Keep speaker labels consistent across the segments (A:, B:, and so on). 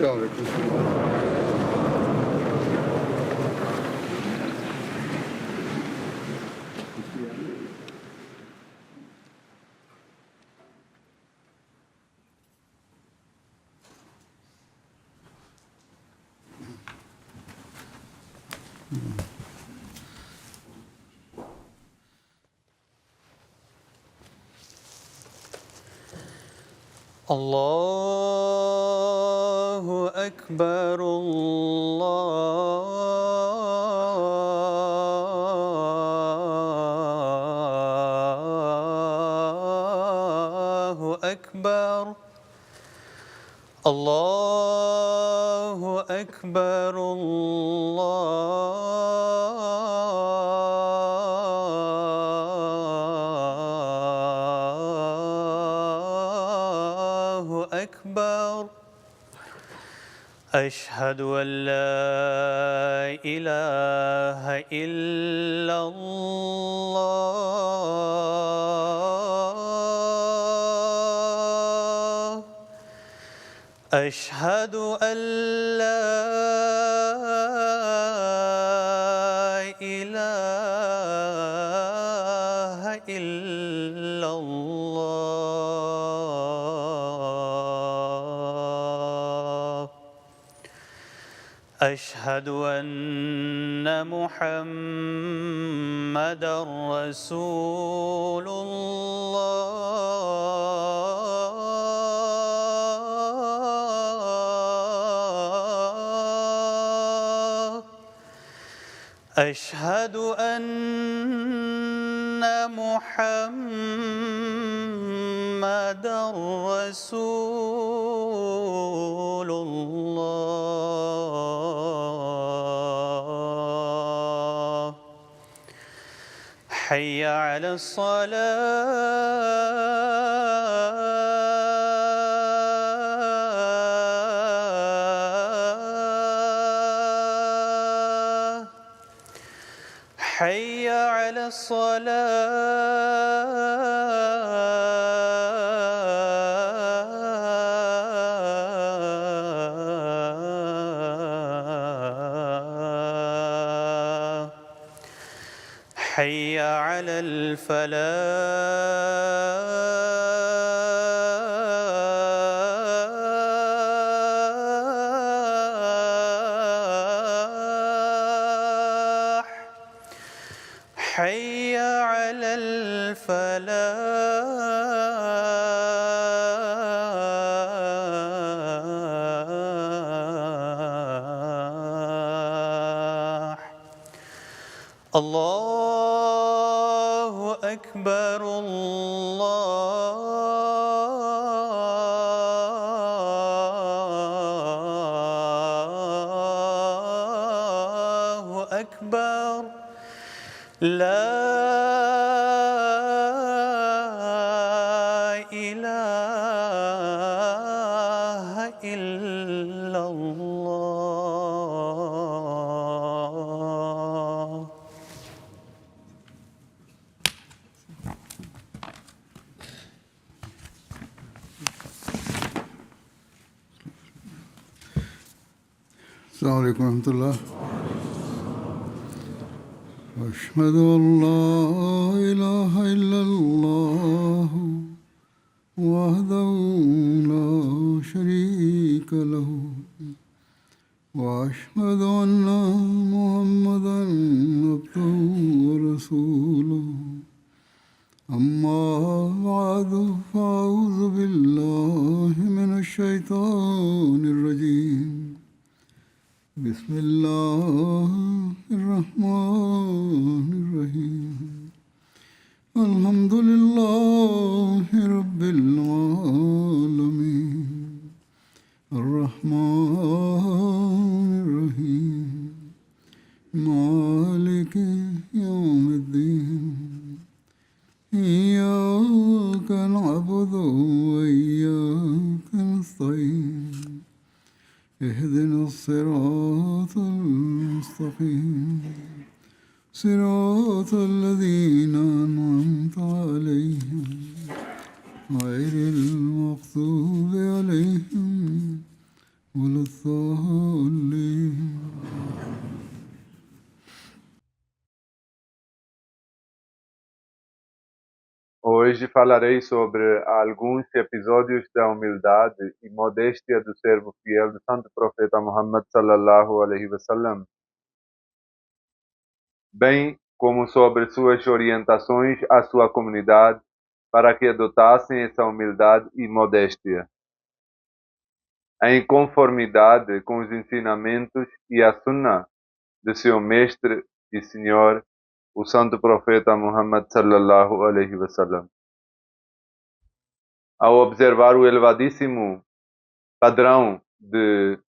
A: السلام عليكم.
B: الله أكبر الله أكبر الله أكبر الله أكبر أشهد أن لا إله إلا الله أشهد أن لا إله إلا الله أشهد أن محمدًا رسول الله أشهد أن محمدًا رسول الله حي على الصلاة حي على الصلاة حي على الفلاح حي على الفلاح الله أكبر الله أكبر لا إله إلا الله
A: السلام عليكم ورحمة الله. أشهد أن لا إله إلا الله وحده لا شريك له وأشهد أن محمدًا عبده ورسوله أما بعد فأعوذ بالله من الشيطان الرجيم بسم الله الرحمن الرحيم الحمد لله رب العالمين الرحمن الرحيم مالك يوم الدين إياك نعبد وإياك نستعين اهدنا الصراط المستقيم صراط الذين أنعمت عليهم غير المغضوب عليهم ولا الضالين.
C: Hoje falarei sobre alguns episódios da humildade e modéstia do servo fiel do Santo Profeta Muhammad sallallahu alaihi wasallam, bem como sobre suas orientações à sua comunidade para que adotassem essa humildade e modéstia, em conformidade com os ensinamentos e a sunnah de seu mestre e senhor, o Santo Profeta Muhammad sallallahu alaihi wasallam. Ao observar o elevadíssimo padrão de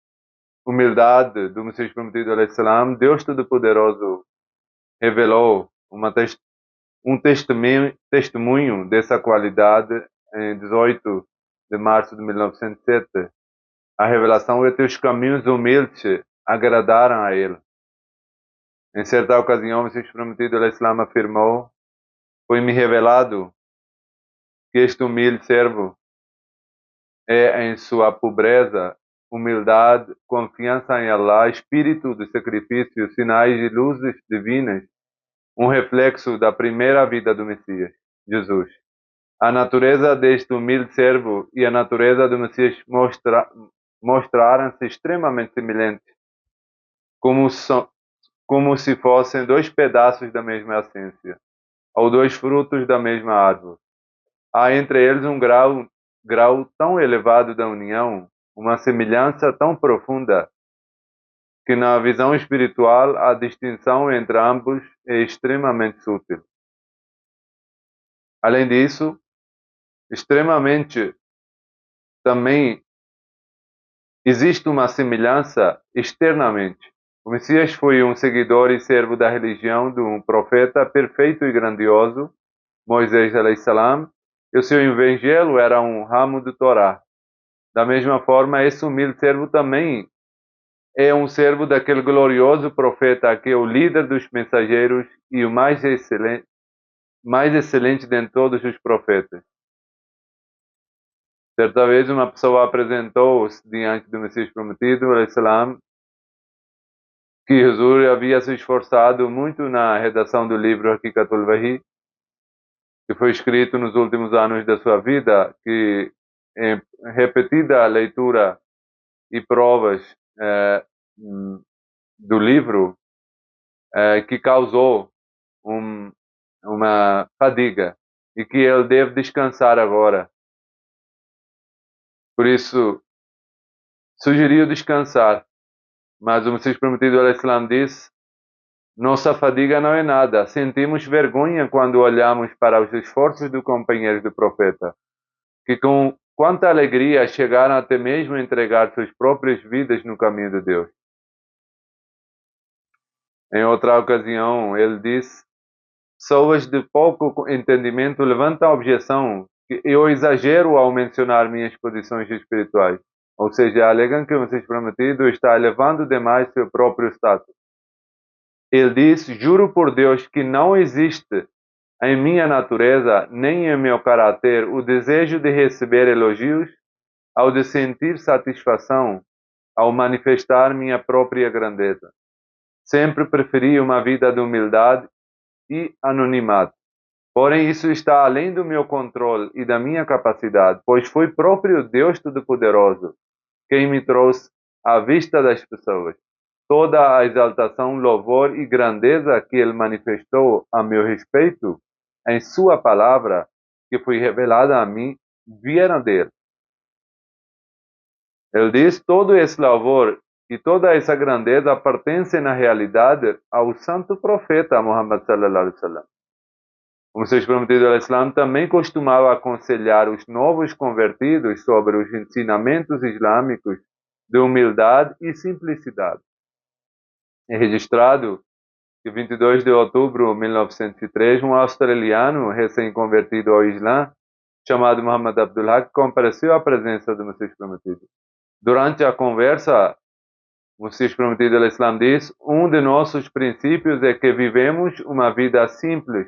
C: humildade do Messias Prometido alaihi salam, Deus Todo-Poderoso revelou um testemunho dessa qualidade em 18 de março de 1907. A revelação é que os caminhos humildes agradaram a ele. Em certa ocasião, o Messias Prometido alaihi salam afirmou: foi-me revelado que este humilde servo é em sua pobreza, humildade, confiança em Allah, espírito de sacrifício, sinais e luzes divinas, um reflexo da primeira vida do Messias, Jesus. A natureza deste humilde servo e a natureza do Messias mostraram-se extremamente semelhantes, como se fossem dois pedaços da mesma essência, ou dois frutos da mesma árvore. Há entre eles um grau tão elevado da união, uma semelhança tão profunda, que na visão espiritual a distinção entre ambos é extremamente sutil. Além disso, extremamente também existe uma semelhança externamente. O Messias foi um seguidor e servo da religião de um profeta perfeito e grandioso, Moisés alaihi salam, e o seu evangelho era um ramo do Torá. Da mesma forma, esse humilde servo também é um servo daquele glorioso profeta que é o líder dos mensageiros e o mais excelente dentre todos os profetas. Certa vez uma pessoa apresentou-se diante do Messias Prometido, alaihi salam, que Jesus havia se esforçado muito na redação do livro Hakikatul Wahi, que foi escrito nos últimos anos da sua vida, que em repetida leitura e provas do livro, que causou uma fadiga e que ele deve descansar agora. Por isso, sugeriu descansar, mas o Messias Prometido alaihi salam disse: nossa fadiga não é nada, sentimos vergonha quando olhamos para os esforços do companheiro do profeta, que com quanta alegria chegaram até mesmo a entregar suas próprias vidas no caminho de Deus. Em outra ocasião, ele disse: pessoas de pouco entendimento levantam a objeção que eu exagero ao mencionar minhas posições espirituais. Ou seja, alegam que o Messias Prometido está elevando demais seu próprio status. Ele diz: juro por Deus que não existe em minha natureza, nem em meu caráter, o desejo de receber elogios, ao de sentir satisfação, ao manifestar minha própria grandeza. Sempre preferi uma vida de humildade e anonimato. Porém, isso está além do meu controle e da minha capacidade, pois foi próprio Deus Todo-Poderoso quem me trouxe à vista das pessoas toda a exaltação, louvor e grandeza que ele manifestou a meu respeito em sua palavra, que foi revelada a mim, vieram dele. Ele diz: todo esse louvor e toda essa grandeza pertencem na realidade ao santo profeta Muhammad sallallahu alaihi wasallam. O Messias Prometido alaihi salam também costumava aconselhar os novos convertidos sobre os ensinamentos islâmicos de humildade e simplicidade. É registrado que 22 de outubro de 1903, um australiano recém-convertido ao Islã, chamado Muhammad Abdul Haq, compareceu à presença do Messias Prometido. Durante a conversa, o Messias Prometido alaihi salam diz: um de nossos princípios é que vivemos uma vida simples.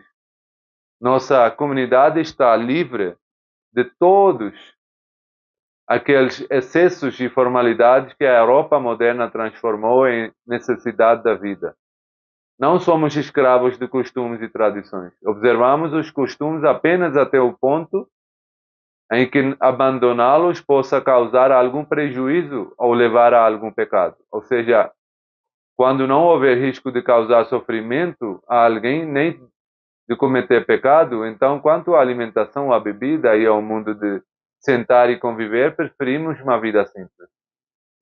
C: Nossa comunidade está livre de todos aqueles excessos e formalidades que a Europa moderna transformou em necessidade da vida. Não somos escravos de costumes e tradições. Observamos os costumes apenas até o ponto em que abandoná-los possa causar algum prejuízo ou levar a algum pecado. Ou seja, quando não houver risco de causar sofrimento a alguém, nem de cometer pecado, então, quanto à alimentação, à bebida e ao mundo de sentar e conviver, preferimos uma vida simples.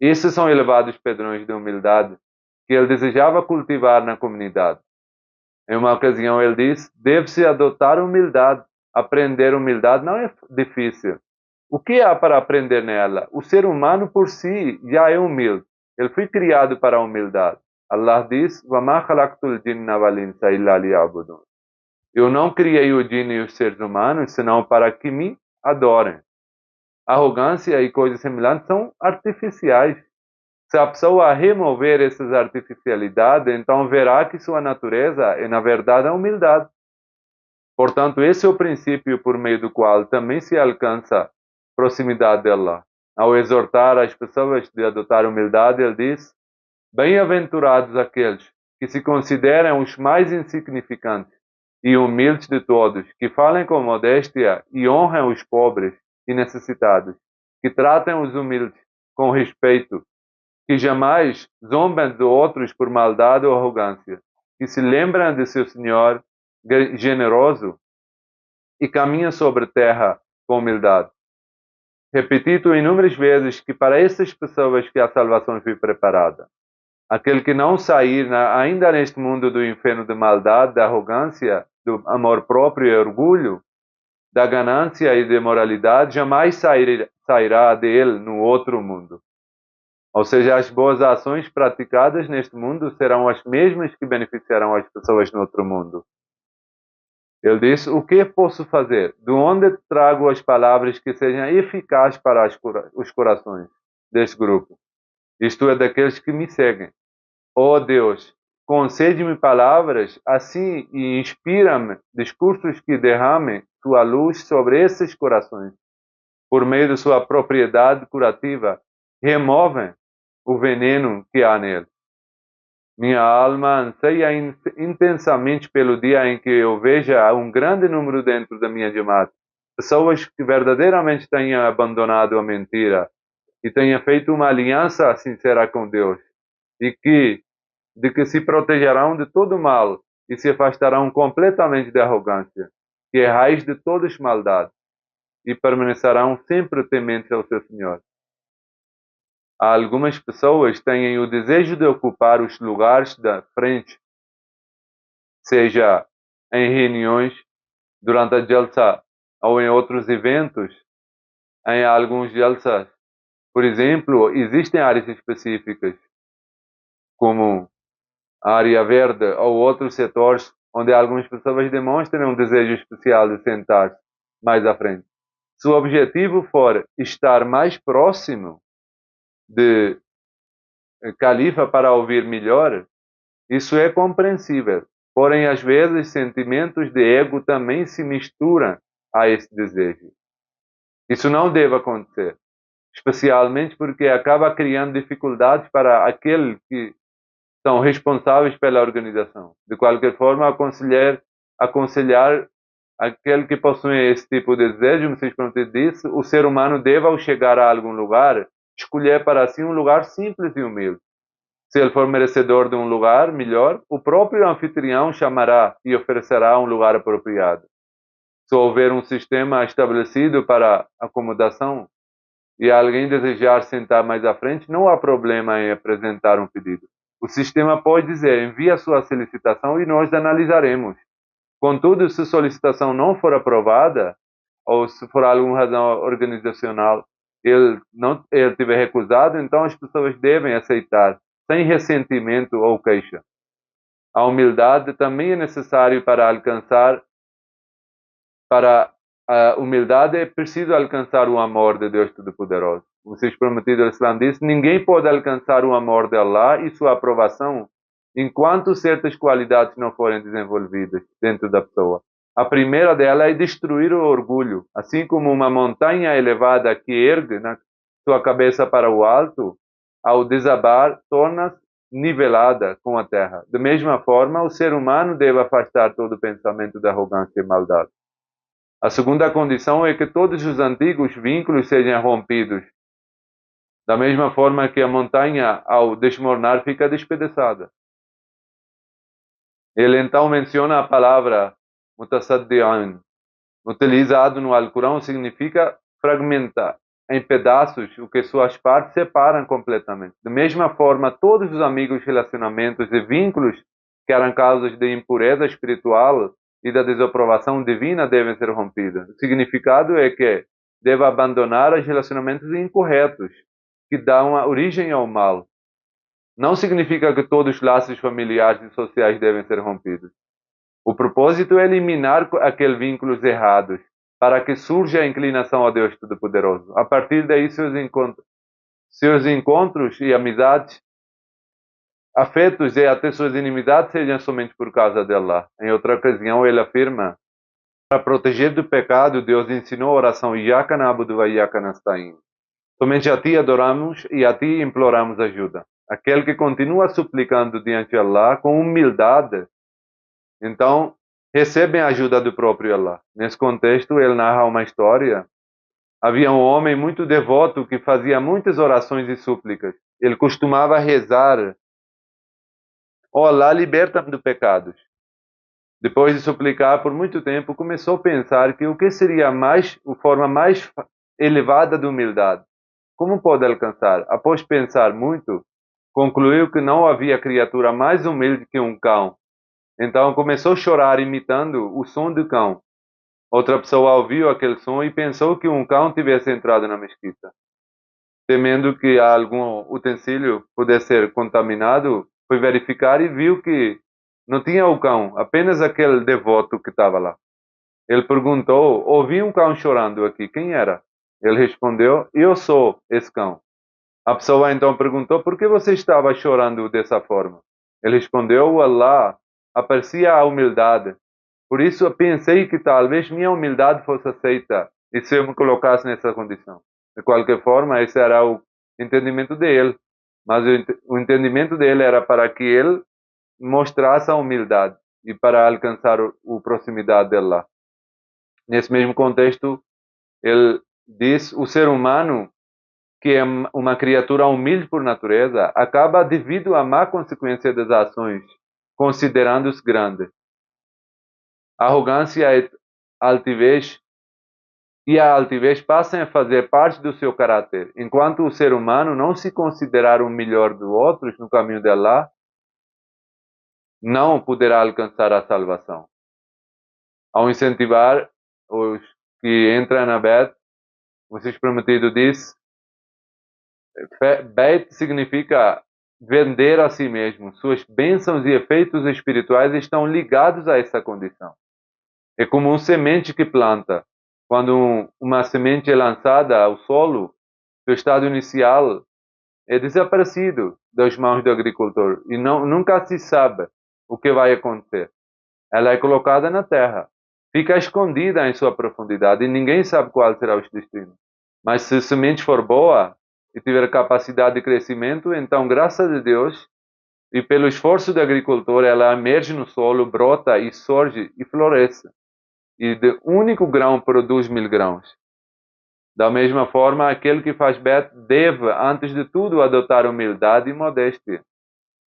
C: Esses são elevados padrões de humildade que ele desejava cultivar na comunidade. Em uma ocasião ele disse, deve-se adotar humildade. Aprender humildade não é difícil. O que há para aprender nela? O ser humano por si já é humilde. Ele foi criado para a humildade. Allah diz, وَمَا خَلَقْتُ الْجِنَّ وَالْإِنسَ إِلَّا لِيَعْبُدُونَ. Eu não criei o jinn e os seres humanos senão para que me adorem. Arrogância e coisas semelhantes são artificiais. Se a pessoa remover essas artificialidades, então verá que sua natureza é, na verdade, a humildade. Portanto, esse é o princípio por meio do qual também se alcança proximidade de Allah. Ao exortar as pessoas de adotar humildade, ele diz, bem-aventurados aqueles que se consideram os mais insignificantes e humildes de todos, que falem com modéstia e honram os pobres e necessitados, que tratem os humildes com respeito, que jamais zombem de outros por maldade ou arrogância, que se lembram de seu Senhor generoso e caminham sobre terra com humildade. Repetido inúmeras vezes que para essas pessoas que a salvação foi preparada. Aquele que não sair ainda neste mundo do inferno de maldade, da arrogância, do amor próprio e orgulho, da ganância e de moralidade, jamais sairá dele no outro mundo. Ou seja, as boas ações praticadas neste mundo serão as mesmas que beneficiarão as pessoas no outro mundo. Ele diz, o que posso fazer? De onde trago as palavras que sejam eficazes para os corações deste grupo? Isto é, daqueles que me seguem. Ó Deus, concede-me palavras assim e inspira-me discursos que derramem sua luz sobre esses corações. Por meio de sua propriedade curativa, removem o veneno que há nele. Minha alma anseia intensamente pelo dia em que eu veja um grande número dentro da minha Jamaat, pessoas que verdadeiramente tenham abandonado a mentira e tenham feito uma aliança sincera com Deus e de que se protegerão de todo mal e se afastarão completamente da arrogância, que é raiz de todas as maldades, e permanecerão sempre tementes ao seu Senhor. Há algumas pessoas que têm o desejo de ocupar os lugares da frente, seja em reuniões, durante a Jalsa ou em outros eventos. Em alguns Jalsas, por exemplo, existem áreas específicas, como a área verde ou outros setores, onde algumas pessoas demonstram um desejo especial de sentar mais à frente. Se o objetivo for estar mais próximo de califa para ouvir melhor, isso é compreensível. Porém, às vezes, sentimentos de ego também se misturam a esse desejo. Isso não deve acontecer, especialmente porque acaba criando dificuldades para aqueles que são responsáveis pela organização. De qualquer forma, aconselhar aquele que possui esse tipo de desejo, Messias Prometido disse, o ser humano deve, ao chegar a algum lugar, escolher para si um lugar simples e humilde. Se ele for merecedor de um lugar melhor, o próprio anfitrião chamará e oferecerá um lugar apropriado. Se houver um sistema estabelecido para acomodação e alguém desejar sentar mais à frente, não há problema em apresentar um pedido. O sistema pode dizer, envie a sua solicitação e nós analisaremos. Contudo, se a solicitação não for aprovada, ou se por alguma razão organizacional ele tiver recusado, então as pessoas devem aceitar, sem ressentimento ou queixa. A humildade também é necessária para a humildade é preciso alcançar o amor de Deus Todo-Poderoso. O Messias Prometido, Islam disse, ninguém pode alcançar o amor de Allah e sua aprovação enquanto certas qualidades não forem desenvolvidas dentro da pessoa. A primeira dela é destruir o orgulho, assim como uma montanha elevada que ergue sua cabeça para o alto, ao desabar, torna-se nivelada com a terra. Da mesma forma, o ser humano deve afastar todo pensamento de arrogância e maldade. A segunda condição é que todos os antigos vínculos sejam rompidos. Da mesma forma que a montanha, ao desmoronar, fica despedaçada. Ele então menciona a palavra mutasaddi'an. Utilizado no Alcorão significa fragmentar em pedaços o que suas partes separam completamente. Da mesma forma, todos os amigos, relacionamentos e vínculos que eram causas de impureza espiritual e da desaprovação divina devem ser rompidos. O significado é que deve abandonar os relacionamentos incorretos que dão a origem ao mal. Não significa que todos os laços familiares e sociais devem ser rompidos. O propósito é eliminar aqueles vínculos errados, para que surja a inclinação a Deus Todo-Poderoso. A partir daí, seus encontros e amizades, afetos e até suas inimizades sejam somente por causa de Allah. Em outra ocasião, ele afirma: para proteger do pecado, Deus ensinou a oração Iyyaka na'budu wa iyyaka nasta'in. Somente a ti adoramos e a ti imploramos ajuda. Aquele que continua suplicando diante de Allah com humildade, então recebe a ajuda do próprio Allah. Nesse contexto, ele narra uma história. Havia um homem muito devoto que fazia muitas orações e súplicas. Ele costumava rezar: "Oh Allah, liberta-me dos pecados." Depois de suplicar por muito tempo, começou a pensar que o que seria a forma mais elevada de humildade. Como pode alcançar? Após pensar muito, concluiu que não havia criatura mais humilde que um cão. Então começou a chorar imitando o som do cão. Outra pessoa ouviu aquele som e pensou que um cão tivesse entrado na mesquita. Temendo que algum utensílio pudesse ser contaminado, foi verificar e viu que não tinha o cão, apenas aquele devoto que estava lá. Ele perguntou: ouvi um cão chorando aqui, quem era? Ele respondeu: eu sou esse cão. A pessoa então perguntou: por que você estava chorando dessa forma? Ele respondeu: Allah aprecia a humildade. Por isso eu pensei que talvez minha humildade fosse aceita e se eu me colocasse nessa condição. De qualquer forma, esse era o entendimento dele. Mas o entendimento dele era para que ele mostrasse a humildade e para alcançar a proximidade de Allah. Nesse mesmo contexto, ele diz: o ser humano, que é uma criatura humilde por natureza, acaba devido à má consequência das ações, considerando-os grandes. A arrogância e a altivez passam a fazer parte do seu caráter. Enquanto o ser humano não se considerar o melhor dos outros no caminho de Allah, não poderá alcançar a salvação. Ao incentivar os que entram na Beit, o Messias Prometido diz: Beit significa vender a si mesmo. Suas bênçãos e efeitos espirituais estão ligados a essa condição. É como uma semente que planta. Quando uma semente é lançada ao solo, seu estado inicial é desaparecido das mãos do agricultor e nunca se sabe o que vai acontecer. Ela é colocada na terra, fica escondida em sua profundidade e ninguém sabe qual será o destino. Mas se a semente for boa e tiver capacidade de crescimento, então, graças a Deus, e pelo esforço do agricultor, ela emerge no solo, brota e surge e floresce. E de único grão produz 1000 grãos. Da mesma forma, aquele que faz bet deve, antes de tudo, adotar humildade e modéstia.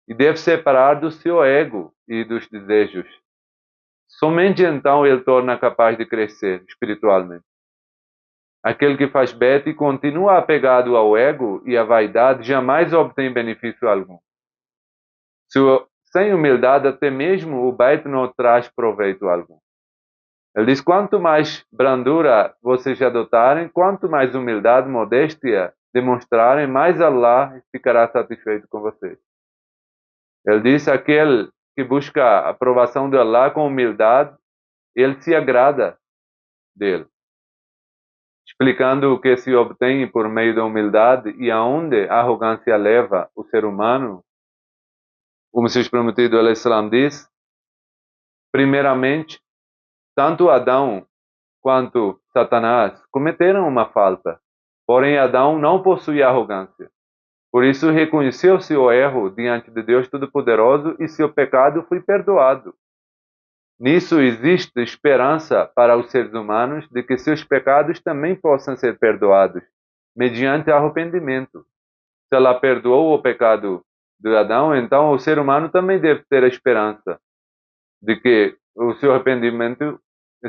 C: E deve separar do seu ego e dos desejos. Somente então ele torna capaz de crescer espiritualmente. Aquele que faz bet e continua apegado ao ego e à vaidade jamais obtém benefício algum. Sem humildade, até mesmo o bet não traz proveito algum. Ele diz: quanto mais brandura vocês adotarem, quanto mais humildade, modéstia demonstrarem, mais Allah ficará satisfeito com vocês. Ele diz: aquele que busca a aprovação de Allah com humildade, ele se agrada dele. Explicando o que se obtém por meio da humildade e aonde a arrogância leva o ser humano, o Messias Prometido al-Islam diz: primeiramente, tanto Adão quanto Satanás cometeram uma falta. Porém, Adão não possuía arrogância. Por isso, reconheceu seu erro diante de Deus Todo-Poderoso e seu pecado foi perdoado. Nisso existe esperança para os seres humanos de que seus pecados também possam ser perdoados, mediante arrependimento. Se ela perdoou o pecado de Adão, então o ser humano também deve ter a esperança de que o seu arrependimento,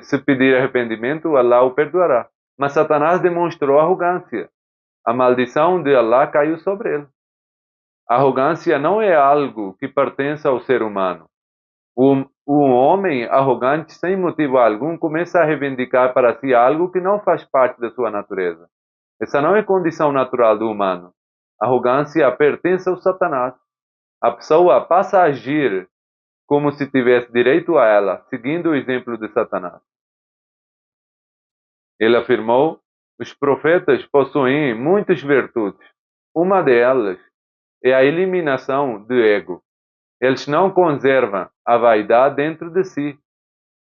C: se pedir arrependimento, Allah o perdoará. Mas Satanás demonstrou arrogância. A maldição de Allah caiu sobre ele. A arrogância não é algo que pertence ao ser humano. Um homem arrogante, sem motivo algum, começa a reivindicar para si algo que não faz parte da sua natureza. Essa não é condição natural do humano. A arrogância pertence ao Satanás. A pessoa passa a agir como se tivesse direito a ela, seguindo o exemplo de Satanás. Ele afirmou: os profetas possuem muitas virtudes. Uma delas é a eliminação do ego. Eles não conservam a vaidade dentro de si.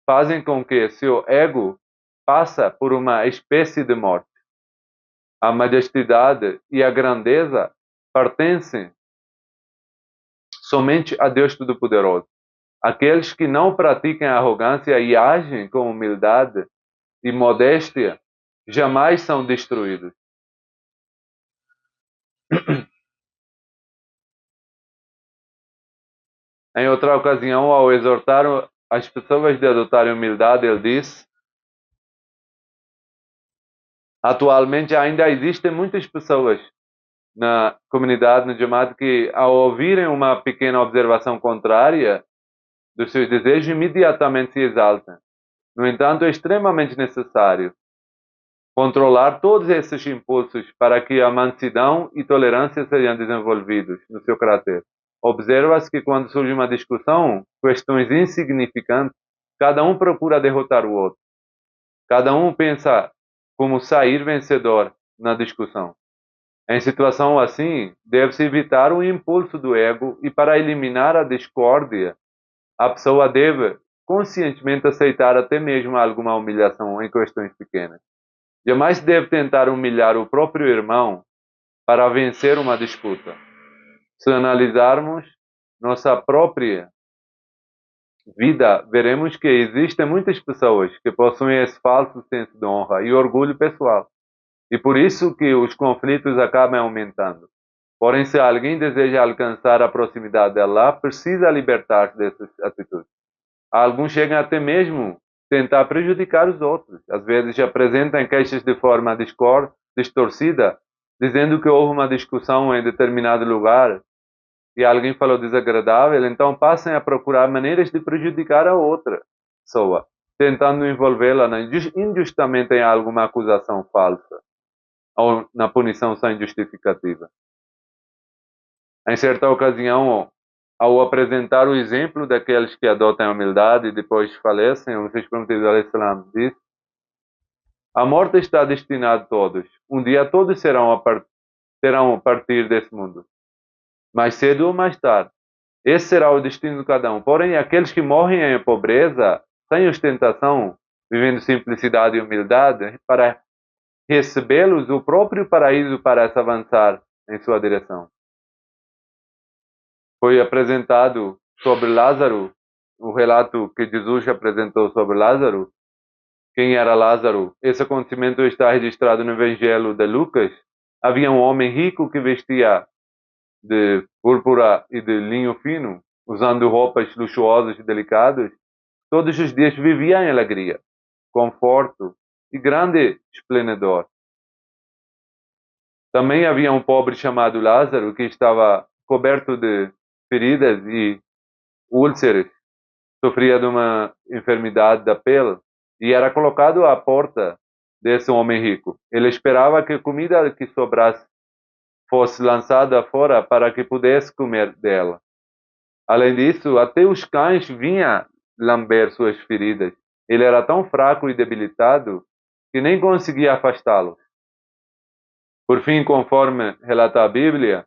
C: Fazem com que seu ego passe por uma espécie de morte. A majestade e a grandeza pertencem somente a Deus Todo-Poderoso. Aqueles que não praticam arrogância e agem com humildade e modéstia jamais são destruídos. Em outra ocasião, ao exortar as pessoas de adotarem humildade, ele disse: atualmente ainda existem muitas pessoas na comunidade, no Jamaat, que ao ouvirem uma pequena observação contrária dos seus desejos, imediatamente se exaltam. No entanto, é extremamente necessário controlar todos esses impulsos para que a mansidão e tolerância sejam desenvolvidos no seu caráter. Observa-se que quando surge uma discussão, questões insignificantes, cada um procura derrotar o outro. Cada um pensa como sair vencedor na discussão. Em situação assim, deve-se evitar o impulso do ego e, para eliminar a discórdia, a pessoa deve conscientemente aceitar até mesmo alguma humilhação em questões pequenas. Jamais deve tentar humilhar o próprio irmão para vencer uma disputa. Se analisarmos nossa própria vida, veremos que existem muitas pessoas que possuem esse falso senso de honra e orgulho pessoal. E por isso que os conflitos acabam aumentando. Porém, se alguém deseja alcançar a proximidade de Allah, precisa libertar-se dessas atitudes. Alguns chegam até mesmo tentar prejudicar os outros. Às vezes apresentam queixas de forma distorcida, dizendo que houve uma discussão em determinado lugar e alguém falou desagradável, então passam a procurar maneiras de prejudicar a outra pessoa, tentando envolvê-la injustamente em alguma acusação falsa ou na punição sem justificativa. Em certa ocasião, ao apresentar o exemplo daqueles que adotam a humildade e depois falecem, o Messias Prometido a.s. disse: a morte está destinada a todos. Um dia todos terão a partir desse mundo. Mais cedo ou mais tarde. Esse será o destino de cada um. Porém, aqueles que morrem em pobreza, sem ostentação, vivendo simplicidade e humildade, para recebê-los, o próprio paraíso parece avançar em sua direção. Foi apresentado sobre Lázaro, o relato que Jesus apresentou sobre Lázaro. Quem era Lázaro? Esse acontecimento está registrado no Evangelho de Lucas. Havia um homem rico que vestia de púrpura e de linho fino, usando roupas luxuosas e delicadas. Todos os dias vivia em alegria, conforto e grande esplendor. Também havia um pobre chamado Lázaro que estava coberto de feridas e úlceras, sofria de uma enfermidade da pele e era colocado à porta desse homem rico. Ele esperava que a comida que sobrasse fosse lançada fora para que pudesse comer dela. Além disso, até os cães vinham lamber suas feridas. Ele era tão fraco e debilitado que nem conseguia afastá-los. Por fim, conforme relata a Bíblia,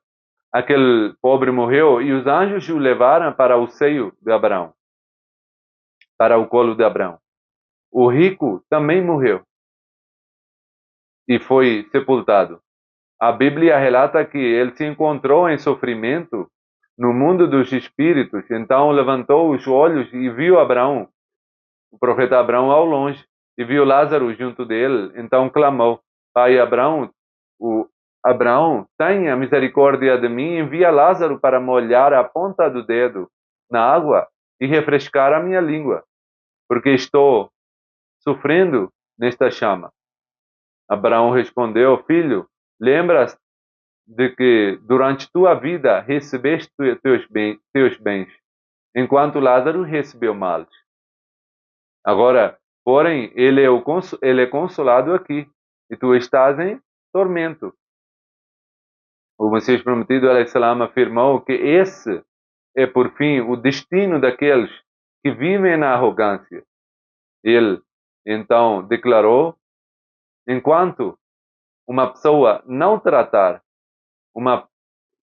C: aquele pobre morreu e os anjos o levaram para o seio de Abraão, para o colo de Abraão. O rico também morreu. e foi sepultado. A Bíblia relata que ele se encontrou em sofrimento no mundo dos espíritos, então levantou os olhos e viu Abraão, o profeta Abraão ao longe, e viu Lázaro junto dele, então clamou: Pai Abraão, tenha misericórdia de mim, envia Lázaro para molhar a ponta do dedo na água e refrescar a minha língua, porque estou sofrendo nesta chama. Abraão respondeu: Filho, lembras de que durante tua vida recebeste teus bens, enquanto Lázaro recebeu males. Agora, porém, ele é consolado aqui, e tu estás em tormento. O Messias Prometido, ﷺ, afirmou que esse é, por fim, o destino daqueles que vivem na arrogância. Ele, então, declarou: enquanto uma pessoa não tratar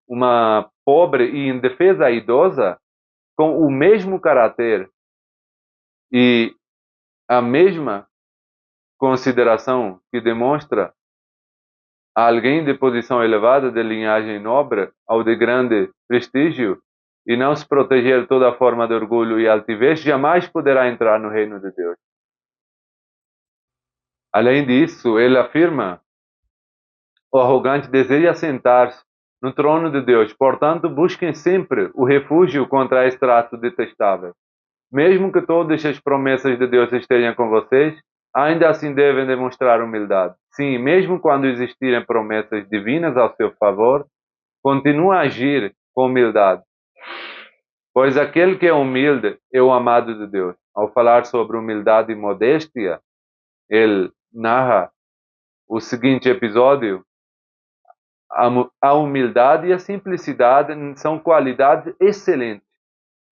C: uma pobre e indefesa idosa com o mesmo caráter e a mesma consideração que demonstra a alguém de posição elevada, de linhagem nobre, ou de grande prestígio, e não se proteger toda forma de orgulho e altivez, jamais poderá entrar no reino de Deus. Além disso, ele afirma: o arrogante deseja sentar-se no trono de Deus, portanto, busquem sempre o refúgio contra esse traço detestável. Mesmo que todas as promessas de Deus estejam com vocês, ainda assim devem demonstrar humildade. Sim, mesmo quando existirem promessas divinas ao seu favor, continue a agir com humildade. Pois aquele que é humilde é o amado de Deus. Ao falar sobre humildade e modéstia, ele narra o seguinte episódio: a humildade e a simplicidade são qualidades excelentes.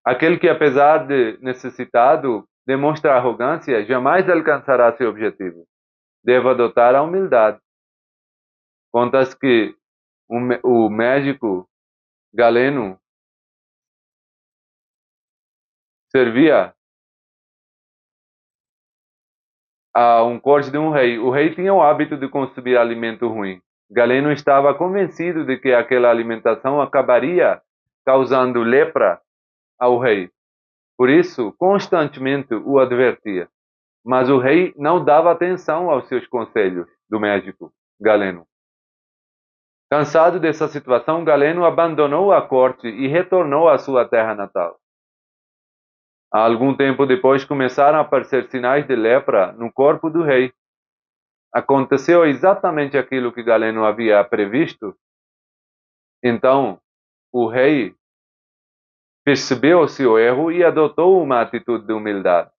C: Aquele que, apesar de necessitado, demonstra arrogância, jamais alcançará seu objetivo. Deve adotar a humildade. Conta-se que o médico Galeno servia a um corte de um rei. O rei tinha o hábito de consumir alimento ruim. Galeno estava convencido de que aquela alimentação acabaria causando lepra ao rei. Por isso, constantemente o advertia. Mas o rei não dava atenção aos seus conselhos do médico Galeno. Cansado dessa situação, Galeno abandonou a corte e retornou à sua terra natal. Algum tempo depois, começaram a aparecer sinais de lepra no corpo do rei. Aconteceu exatamente aquilo que Galeno havia previsto. Então, o rei percebeu o seu erro e adotou uma atitude de humildade.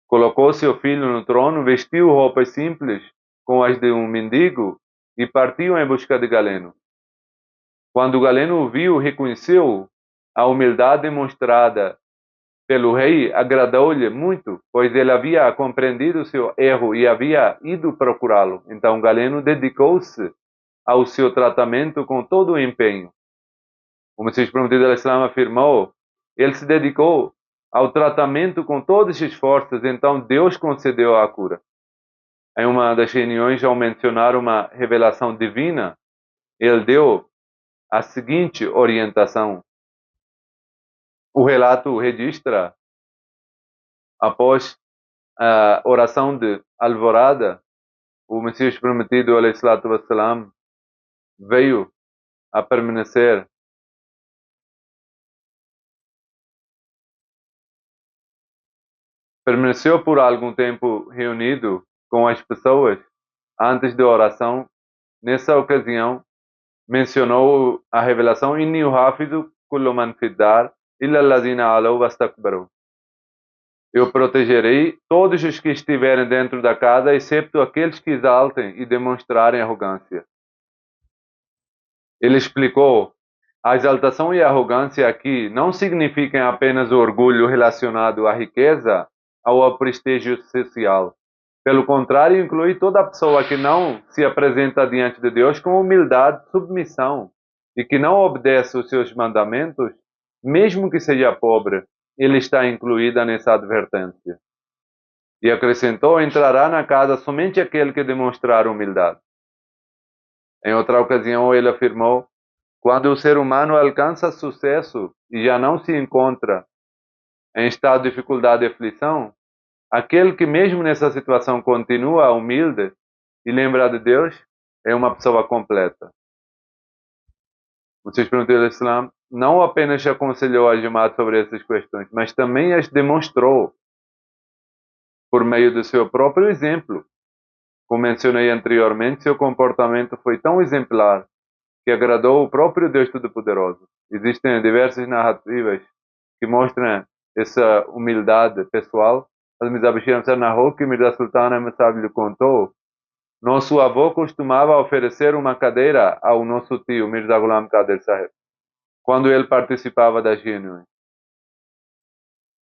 C: Colocou seu filho no trono, vestiu roupas simples, com as de um mendigo, e partiu em busca de Galeno. Quando Galeno o viu, reconheceu a humildade demonstrada pelo rei, agradou-lhe muito, pois ele havia compreendido seu erro e havia ido procurá-lo. Então Galeno dedicou-se ao seu tratamento com todo o empenho. O Messias Prometido afirmou: ele se dedicou ao tratamento com todas as forças, então Deus concedeu a cura. Em uma das reuniões, ao mencionar uma revelação divina, ele deu a seguinte orientação. O relato registra: após a oração de alvorada, o Messias Prometido, ﷺ, veio a permanecer permaneceu por algum tempo reunido com as pessoas antes da oração. Nessa ocasião, mencionou a revelação: Inni uhafizu kullu man fid dar illa allazina alaw wastakbaru. Eu protegerei todos os que estiverem dentro da casa, excepto aqueles que exaltem e demonstrarem arrogância. Ele explicou: a exaltação e a arrogância aqui não significam apenas o orgulho relacionado à riqueza ou ao prestígio social. Pelo contrário, inclui toda pessoa que não se apresenta diante de Deus com humildade, submissão, e que não obedece os seus mandamentos, mesmo que seja pobre. Ele está incluída nessa advertência. E acrescentou: entrará na casa somente aquele que demonstrar humildade. Em outra ocasião, ele afirmou: quando o ser humano alcança sucesso e já não se encontra em estado de dificuldade e aflição, aquele que mesmo nessa situação continua humilde e lembra de Deus é uma pessoa completa. O Messias Prometido do Islã não apenas aconselhou a Jamaat sobre essas questões, mas também as demonstrou por meio do seu próprio exemplo. Como mencionei anteriormente, seu comportamento foi tão exemplar que agradou o próprio Deus Todo-Poderoso. Existem diversas narrativas que mostram essa humildade pessoal. Mirza Bashir Ahmad narrou que Mirza Sultan Ahmad Sahib lhe contou: nosso avô costumava oferecer uma cadeira ao nosso tio Mirza Ghulam Qadir Sahib quando ele participava das reuniões.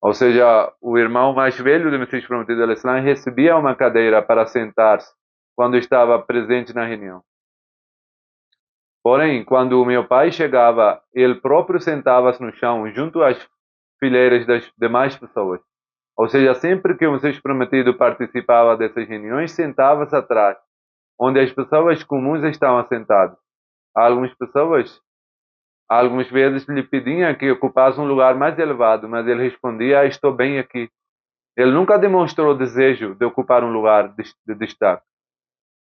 C: Ou seja, o irmão mais velho do Messias Prometido do Islã recebia uma cadeira para sentar-se quando estava presente na reunião. Porém, quando o meu pai chegava, ele próprio sentava-se no chão junto às fileiras das demais pessoas. Ou seja, sempre que o Messias Prometido participava dessas reuniões, sentava-se atrás, onde as pessoas comuns estavam sentadas. Algumas vezes lhe pediam que ocupasse um lugar mais elevado, mas ele respondia: estou bem aqui. Ele nunca demonstrou desejo de ocupar um lugar de destaque.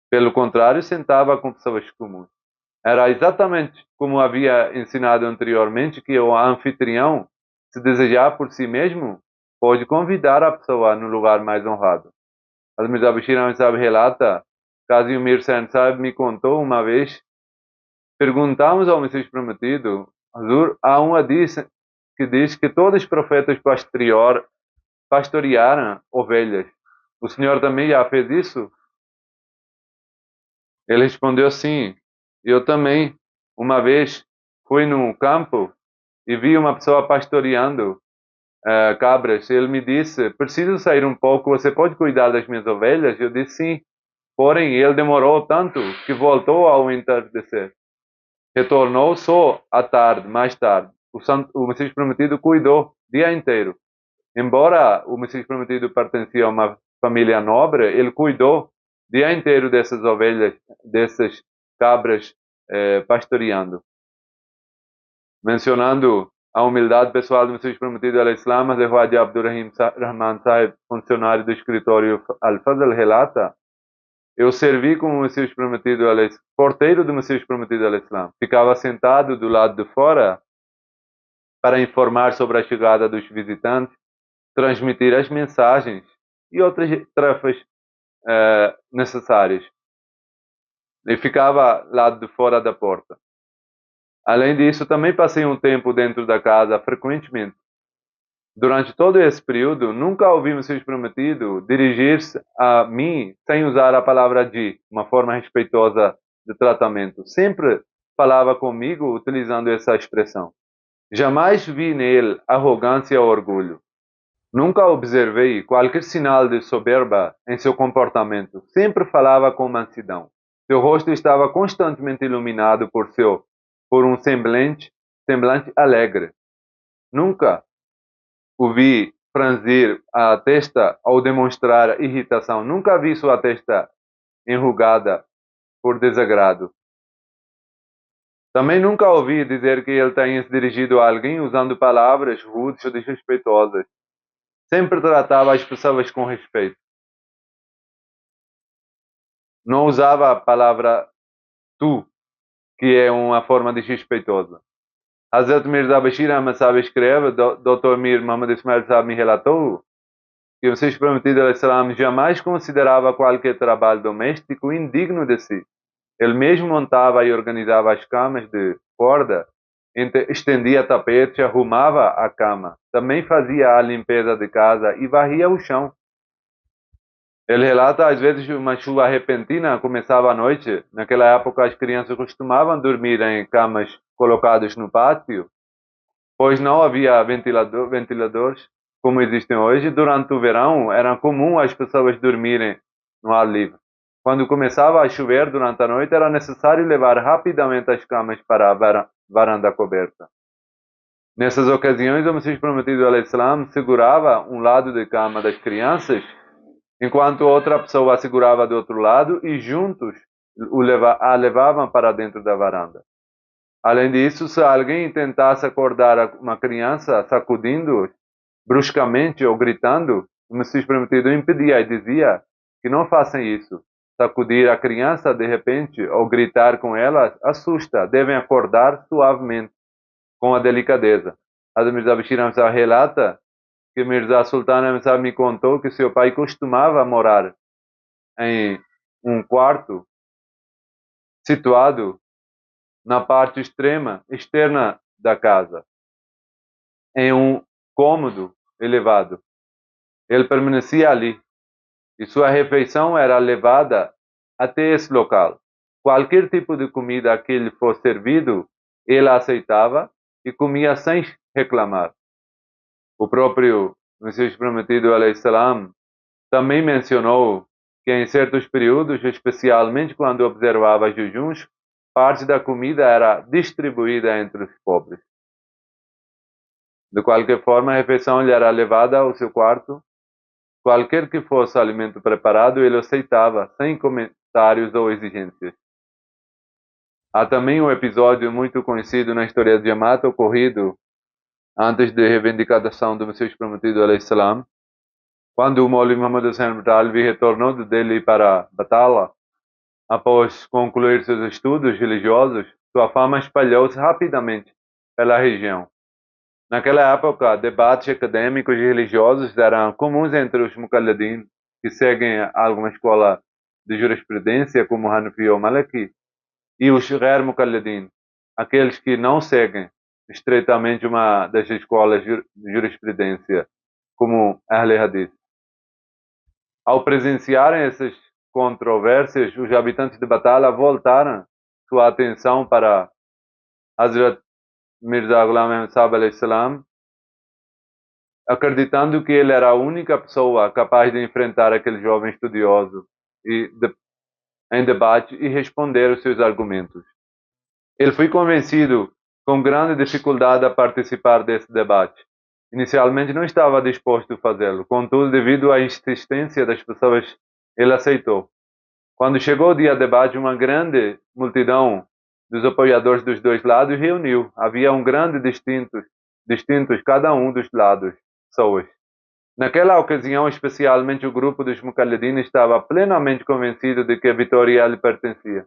C: Pelo contrário, sentava com pessoas comuns. Era exatamente como havia ensinado anteriormente, que o anfitrião, se desejar por si mesmo, pode convidar a pessoa no lugar mais honrado. Mirza Bashir Ahmad Sahib relata: Qazi Mir Sahib me contou uma vez, perguntamos ao Messias Prometido: Hazur, há um hadith que diz que todos os profetas pastorearam ovelhas. O senhor também já fez isso? Ele respondeu: sim. Eu também, uma vez, fui num campo e vi uma pessoa pastoreando cabras. Ele me disse: preciso sair um pouco, você pode cuidar das minhas ovelhas? Eu disse: sim. Porém, ele demorou tanto que voltou ao entardecer. Retornou só à tarde, mais tarde. O Messias Prometido cuidou o dia inteiro. Embora o Messias Prometido pertencia a uma família nobre, ele cuidou o dia inteiro dessas ovelhas, dessas cabras pastoreando. Mencionando a humildade pessoal do Messias Prometido ao Islã, de Haji Abdurrahim Rahman Sahib, funcionário do escritório Al-Fadl, relata: eu servi como Messias Prometido porteiro do Messias Prometido ao Islã. Ficava sentado do lado de fora para informar sobre a chegada dos visitantes, transmitir as mensagens e outras tarefas necessárias. E ficava lado de fora da porta. Além disso, também passei um tempo dentro da casa frequentemente. Durante todo esse período, nunca ouvi o Messias Prometido dirigir-se a mim sem usar a palavra de, uma forma respeitosa de tratamento. Sempre falava comigo utilizando essa expressão. Jamais vi nele arrogância ou orgulho. Nunca observei qualquer sinal de soberba em seu comportamento. Sempre falava com mansidão. Seu rosto estava constantemente iluminado por um semblante alegre. Nunca o vi franzir a testa ou demonstrar irritação. Nunca vi sua testa enrugada por desagrado. Também nunca ouvi dizer que ele tenha se dirigido a alguém usando palavras rudes ou desrespeitosas. Sempre tratava as pessoas com respeito. Não usava a palavra tu, que é uma forma desrespeitosa. Hazrat Mirza Bashir Ahmad Sahib escreve: Dr. Mir Muhammad Ismail Sahib me relatou que o Messias Prometido ao Islã jamais considerava qualquer trabalho doméstico indigno de si. Ele mesmo montava e organizava as camas de corda, estendia tapetes, arrumava a cama. Também fazia a limpeza de casa e varria o chão. Ele relata: às vezes uma chuva repentina começava à noite. Naquela época as crianças costumavam dormir em camas colocadas no pátio, pois não havia ventiladores como existem hoje. Durante o verão era comum as pessoas dormirem no ar livre. Quando começava a chover durante a noite, era necessário levar rapidamente as camas para a varanda coberta. Nessas ocasiões, o Messias Prometido ao Islã segurava um lado da cama das crianças enquanto outra pessoa a segurava do outro lado e juntos a levavam para dentro da varanda. Além disso, se alguém tentasse acordar uma criança sacudindo bruscamente ou gritando, o Messias Prometido impedia e dizia que não façam isso. Sacudir a criança de repente ou gritar com ela assusta, devem acordar suavemente, com a delicadeza. Hazrat Mirza Bashir Ahmad Sahib relata que Mirza Sultan Ahmad Sahib me contou que seu pai costumava morar em um quarto situado na parte externa da casa, em um cômodo elevado. Ele permanecia ali e sua refeição era levada até esse local. Qualquer tipo de comida que lhe fosse servido, ele aceitava e comia sem reclamar. O próprio Messias Prometido alayhi-salam também mencionou que em certos períodos, especialmente quando observava jejuns, parte da comida era distribuída entre os pobres. De qualquer forma, a refeição lhe era levada ao seu quarto. Qualquer que fosse o alimento preparado, ele aceitava, sem comentários ou exigências. Há também um episódio muito conhecido na história de Jamaat, ocorrido antes da reivindicação do Messias Prometido alayhi-salam, quando o Maulvi Muhammad Hussain Alvi retornou de Delhi para Batala, após concluir seus estudos religiosos, sua fama espalhou-se rapidamente pela região. Naquela época, debates acadêmicos e religiosos eram comuns entre os Muqalladin, que seguem alguma escola de jurisprudência, como Hanafi ou Malaki, e os Ghair Muqalladin, aqueles que não seguem estreitamente uma das escolas de jurisprudência, como Ahl Hadith. Ao presenciarem essas controvérsias, os habitantes de Batala voltaram sua atenção para Hazrat Mirza Ghulam Ahmad Sahib alayhi salam, acreditando que ele era a única pessoa capaz de enfrentar aquele jovem estudioso em debate e responder os seus argumentos. Ele foi convencido com grande dificuldade a participar desse debate. Inicialmente não estava disposto a fazê-lo, contudo, devido à insistência das pessoas, ele aceitou. Quando chegou o dia do debate, uma grande multidão dos apoiadores dos dois lados reuniu. Havia um grande distintos cada um dos lados, pessoas. Naquela ocasião, especialmente o grupo dos Muqalladin estava plenamente convencido de que a vitória lhe pertencia.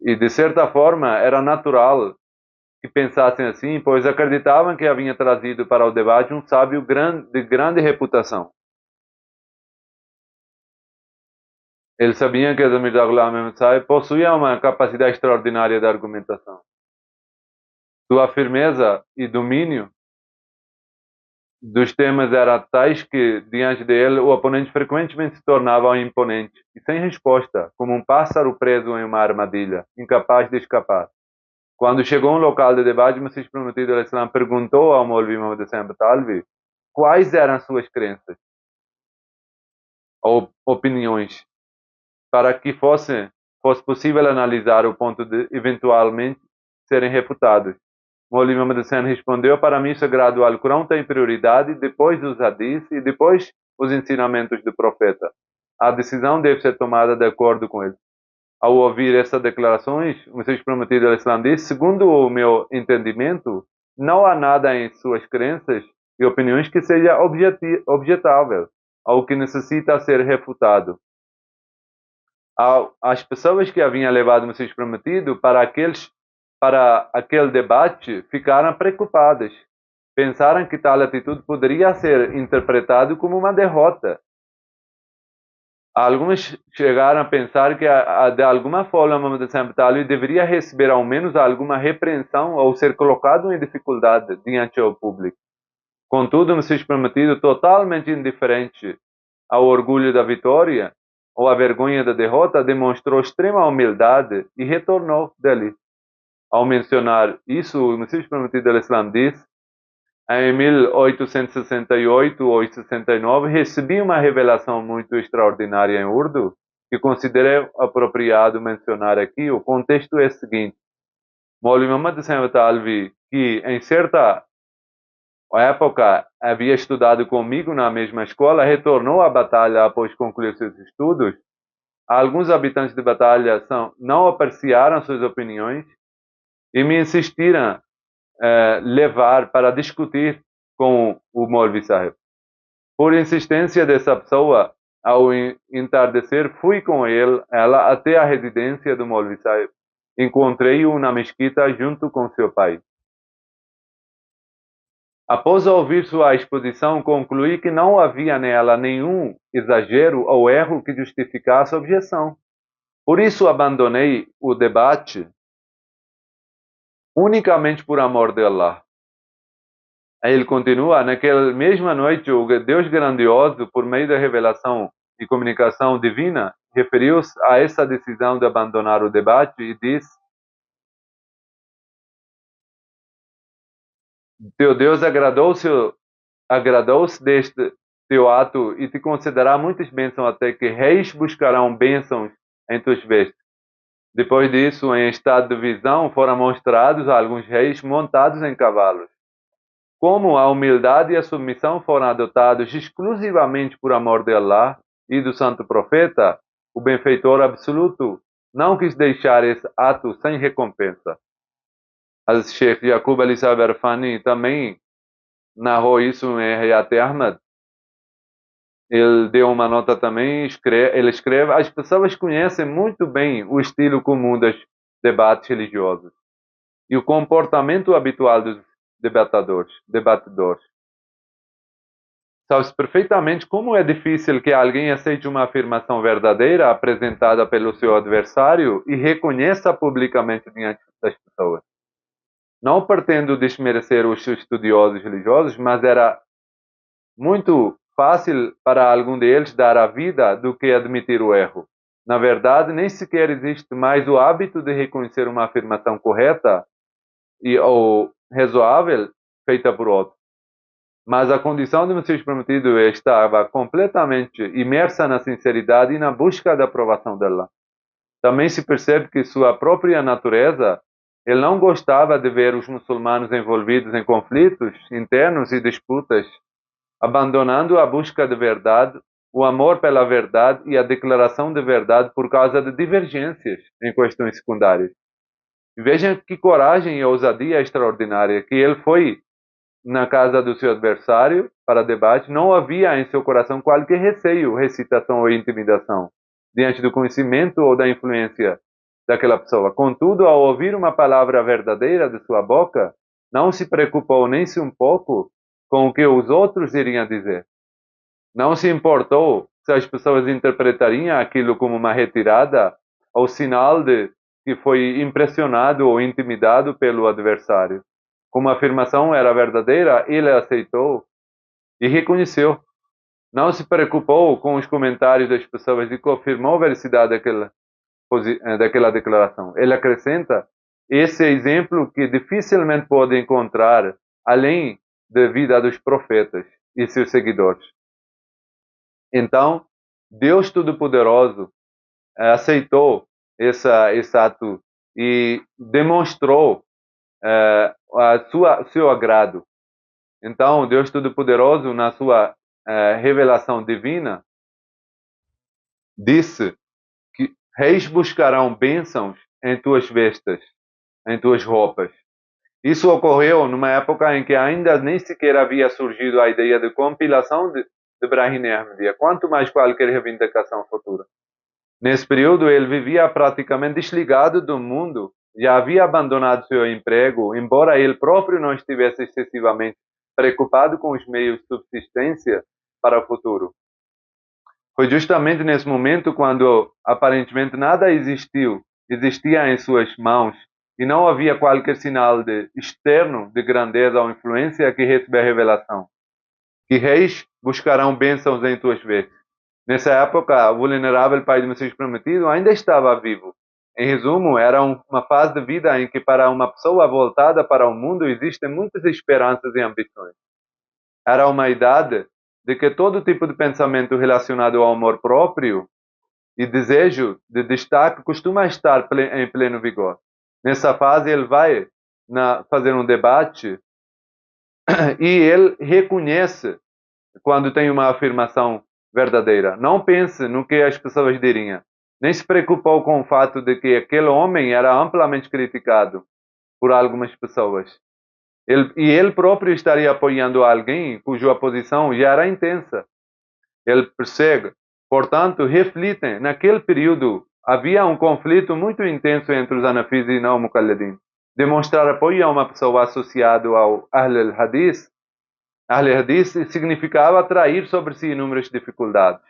C: E, de certa forma, era natural que pensassem assim, pois acreditavam que havia trazido para o debate um sábio de grande reputação. Eles sabiam que Hazrat Mirza Ghulam Ahmad Sahib possuía uma capacidade extraordinária de argumentação. Sua firmeza e domínio dos temas eram tais que, diante dele, o oponente frequentemente se tornava imponente e sem resposta, como um pássaro preso em uma armadilha, incapaz de escapar. Quando chegou a um local de debate, o Messias Prometido alayhi-salam perguntou ao Maulvi Muhammad Hussain Alvi quais eram suas crenças ou opiniões, para que fosse possível analisar o ponto de eventualmente serem refutados. Maulvi Muhammad Hussain respondeu: para mim, o sagrado Alcorão tem prioridade, depois os hadiths e depois os ensinamentos do profeta. A decisão deve ser tomada de acordo com ele. Ao ouvir essas declarações, o Messias Prometido alayhi-salam disse: segundo o meu entendimento, não há nada em suas crenças e opiniões que seja objetável, ou que necessita ser refutado. As pessoas que haviam levado o Messias Prometido para aquele debate ficaram preocupadas. Pensaram que tal atitude poderia ser interpretado como uma derrota. Alguns chegaram a pensar que, de alguma forma, Muhammad Hussain Alvi deveria receber ao menos alguma repreensão ou ser colocado em dificuldade diante do público. Contudo, o Messias Prometido, totalmente indiferente ao orgulho da vitória ou à vergonha da derrota, demonstrou extrema humildade e retornou dali. Ao mencionar isso, o Messias Prometido al-Islam disse: em 1868 ou 69, recebi uma revelação muito extraordinária em Urdu, que considerei apropriado mencionar aqui. O contexto é o seguinte: Maulvi Muhammad Hussain Alvi, que em certa à época havia estudado comigo na mesma escola, retornou à batalha após concluir seus estudos. Alguns habitantes de batalha não apreciaram suas opiniões e me insistiram levar para discutir com o Maulvi Sahib. Por insistência dessa pessoa, ao entardecer, fui com ela até a residência do Maulvi Sahib. Encontrei-o na mesquita junto com seu pai. Após ouvir sua exposição, concluí que não havia nela nenhum exagero ou erro que justificasse a objeção. Por isso abandonei o debate unicamente por amor de Allah. Aí ele continua, naquela mesma noite, o Deus grandioso, por meio da revelação e comunicação divina, referiu-se a essa decisão de abandonar o debate e disse: teu Deus agradou-se deste teu ato e te concederá muitas bênçãos, até que reis buscarão bênçãos em tuas vestes. Depois disso, em estado de visão, foram mostrados alguns reis montados em cavalos. Como a humildade e a submissão foram adotados exclusivamente por amor de Allah e do santo profeta, o benfeitor absoluto não quis deixar esse ato sem recompensa. Sheikh Yaqub Ali Sahib Irfani também narrou isso em Hayat Ahmad. Ele deu uma nota também, ele escreve: as pessoas conhecem muito bem o estilo comum dos debates religiosos e o comportamento habitual dos debatedores. Sabe perfeitamente como é difícil que alguém aceite uma afirmação verdadeira apresentada pelo seu adversário e reconheça publicamente diante das pessoas. Não pretendo desmerecer os estudiosos religiosos, mas era muito fácil para algum deles dar a vida do que admitir o erro. Na verdade, nem sequer existe mais o hábito de reconhecer uma afirmação correta ou razoável feita por outro. Mas a condição do Messias prometido estava completamente imersa na sinceridade e na busca da aprovação dela. Também se percebe que sua própria natureza, ele não gostava de ver os muçulmanos envolvidos em conflitos internos e disputas, abandonando a busca de verdade, o amor pela verdade e a declaração de verdade por causa de divergências em questões secundárias. Vejam que coragem e ousadia extraordinária que ele foi na casa do seu adversário para debate. Não havia em seu coração qualquer receio, recitação ou intimidação diante do conhecimento ou da influência daquela pessoa. Contudo, ao ouvir uma palavra verdadeira de sua boca, não se preocupou nem se um pouco com o que os outros iriam dizer. Não se importou se as pessoas interpretariam aquilo como uma retirada ou sinal de que foi impressionado ou intimidado pelo adversário. Como a afirmação era verdadeira, ele aceitou e reconheceu. Não se preocupou com os comentários das pessoas e confirmou a veracidade daquela declaração. Ele acrescenta: esse é exemplo que dificilmente pode encontrar além da vida dos profetas e seus seguidores. Então, Deus Todo-Poderoso aceitou esse ato e demonstrou seu agrado. Então, Deus Todo-Poderoso, na sua revelação divina, disse que reis buscarão bênçãos em tuas vestes, em tuas roupas. Isso ocorreu numa época em que ainda nem sequer havia surgido a ideia de compilação de Ibrahim Ahmadiyya, quanto mais qualquer reivindicação futura. Nesse período, ele vivia praticamente desligado do mundo, já havia abandonado seu emprego, embora ele próprio não estivesse excessivamente preocupado com os meios de subsistência para o futuro. Foi justamente nesse momento, quando aparentemente nada existia em suas mãos e não havia qualquer sinal externo de grandeza ou influência, que recebeu a revelação: que reis buscarão bênçãos em tuas vestes. Nessa época, o vulnerável pai do Messias prometido ainda estava vivo. Em resumo, era uma fase de vida em que para uma pessoa voltada para o mundo existem muitas esperanças e ambições. Era uma idade de que todo tipo de pensamento relacionado ao amor próprio e desejo de destaque costuma estar em pleno vigor. Nessa fase, ele vai fazer um debate E ele reconhece quando tem uma afirmação verdadeira. Não pense no que as pessoas diriam. Nem se preocupou com o fato de que aquele homem era amplamente criticado por algumas pessoas. Ele próprio estaria apoiando alguém cuja posição já era intensa. Ele persegue. Portanto, reflitem. Naquele período, havia um conflito muito intenso entre os Hanafis e não Muqallidin. Demonstrar apoio a uma pessoa associada ao Ahl al-Hadith significava atrair sobre si inúmeras dificuldades.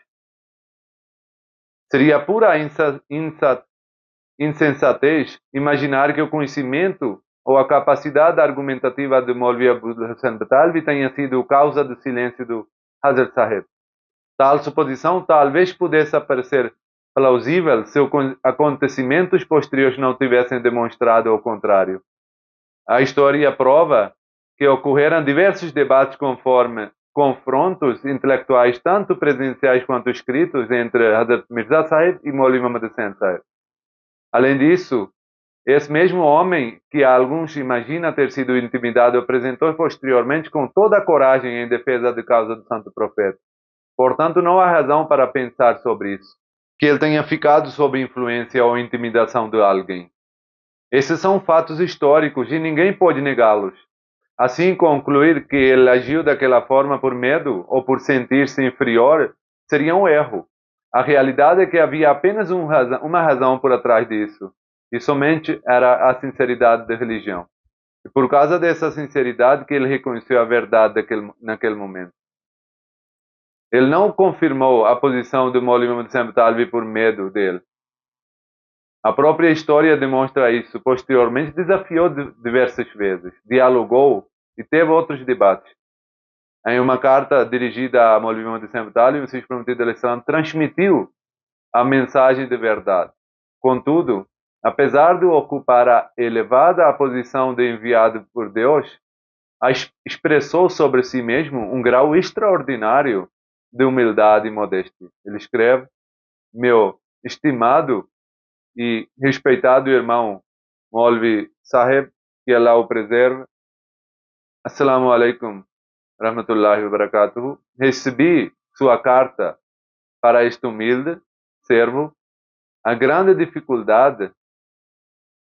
C: Seria pura insensatez imaginar que o conhecimento ou a capacidade argumentativa de Maulvi Abul Hassan Batalvi tenha sido causa do silêncio do Hazrat Sahib. Tal suposição talvez pudesse parecer plausível se os acontecimentos posteriores não tivessem demonstrado o contrário. A história prova que ocorreram diversos debates conforme confrontos intelectuais, tanto presenciais quanto escritos, entre Hazrat Mirza Sahib e Maulvi Muhammad Hussain Sahib. Além disso, esse mesmo homem, que alguns imaginam ter sido intimidado, apresentou posteriormente com toda a coragem em defesa da causa do Santo Profeta. Portanto, não há razão para pensar sobre isso, que ele tenha ficado sob influência ou intimidação de alguém. Esses são fatos históricos e ninguém pode negá-los. Assim, concluir que ele agiu daquela forma por medo ou por sentir-se inferior seria um erro. A realidade é que havia apenas uma razão por trás disso, e somente era a sinceridade da religião. E por causa dessa sinceridade que ele reconheceu a verdade naquele momento. Ele não confirmou a posição do Maulvi Muhammad Hussain Batalvi por medo dele. A própria história demonstra isso. Posteriormente, desafiou diversas vezes, dialogou e teve outros debates. Em uma carta dirigida a Maulvi Muhammad Hussain Batalvi, o Messias Prometido Alaihi Salam transmitiu a mensagem de verdade. Contudo, apesar de ocupar a elevada posição de enviado por Deus, expressou sobre si mesmo um grau extraordinário de humildade e modéstia. Ele escreve: meu estimado e respeitado irmão Maulvi Sahib, que Allah o preserve, Assalamu alaikum rahmatullahi wa barakatuhu. Recebi sua carta para este humilde servo. A grande dificuldade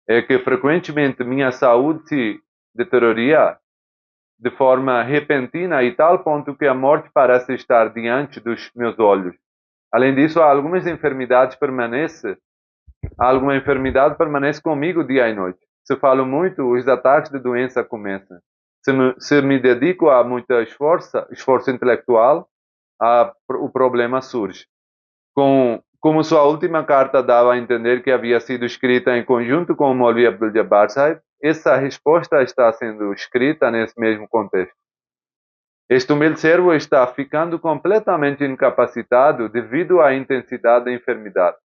C: é que frequentemente minha saúde se deterioraria de forma repentina e tal ponto que a morte parece estar diante dos meus olhos. Além disso, alguma enfermidade permanece comigo dia e noite. Se falo muito, os ataques de doença começam. Se me dedico a muito esforço intelectual, o problema surge. Como sua última carta dava a entender que havia sido escrita em conjunto com o Maulvi Abdul Jabbar Sahib, essa resposta está sendo escrita nesse mesmo contexto. Este humilde servo está ficando completamente incapacitado devido à intensidade da enfermidade.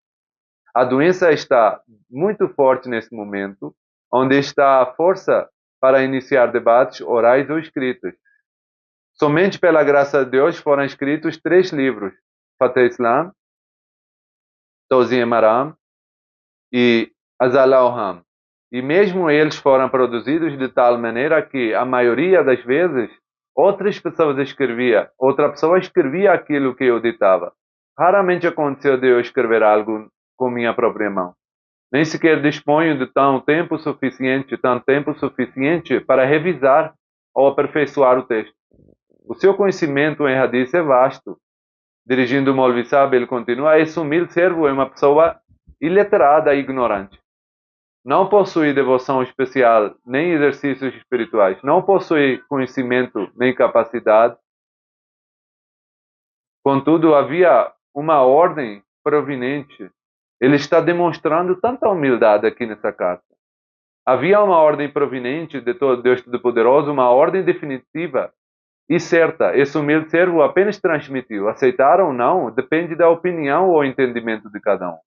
C: A doença está muito forte nesse momento, onde está a força para iniciar debates orais ou escritos. Somente pela graça de Deus foram escritos 3 livros: Fateh Islam, Tawziyah Maram e Azal-Awham. E mesmo eles foram produzidos de tal maneira que, a maioria das vezes, outra pessoa escrevia aquilo que eu ditava. Raramente aconteceu de eu escrever algo com minha própria mão. Nem sequer disponho de tanto tempo suficiente para revisar ou aperfeiçoar o texto. O seu conhecimento em hadith é vasto. Dirigindo o Maulvi Sahib, ele continua: esse humilde servo é uma pessoa iletrada e ignorante. Não possui devoção especial, nem exercícios espirituais. Não possui conhecimento, nem capacidade. Contudo, havia uma ordem proveniente. Ele está demonstrando tanta humildade aqui nessa carta. Havia uma ordem proveniente de todo Deus Todo-Poderoso, uma ordem definitiva e certa. Esse humilde servo apenas transmitiu. Aceitar ou não depende da opinião ou entendimento de cada um.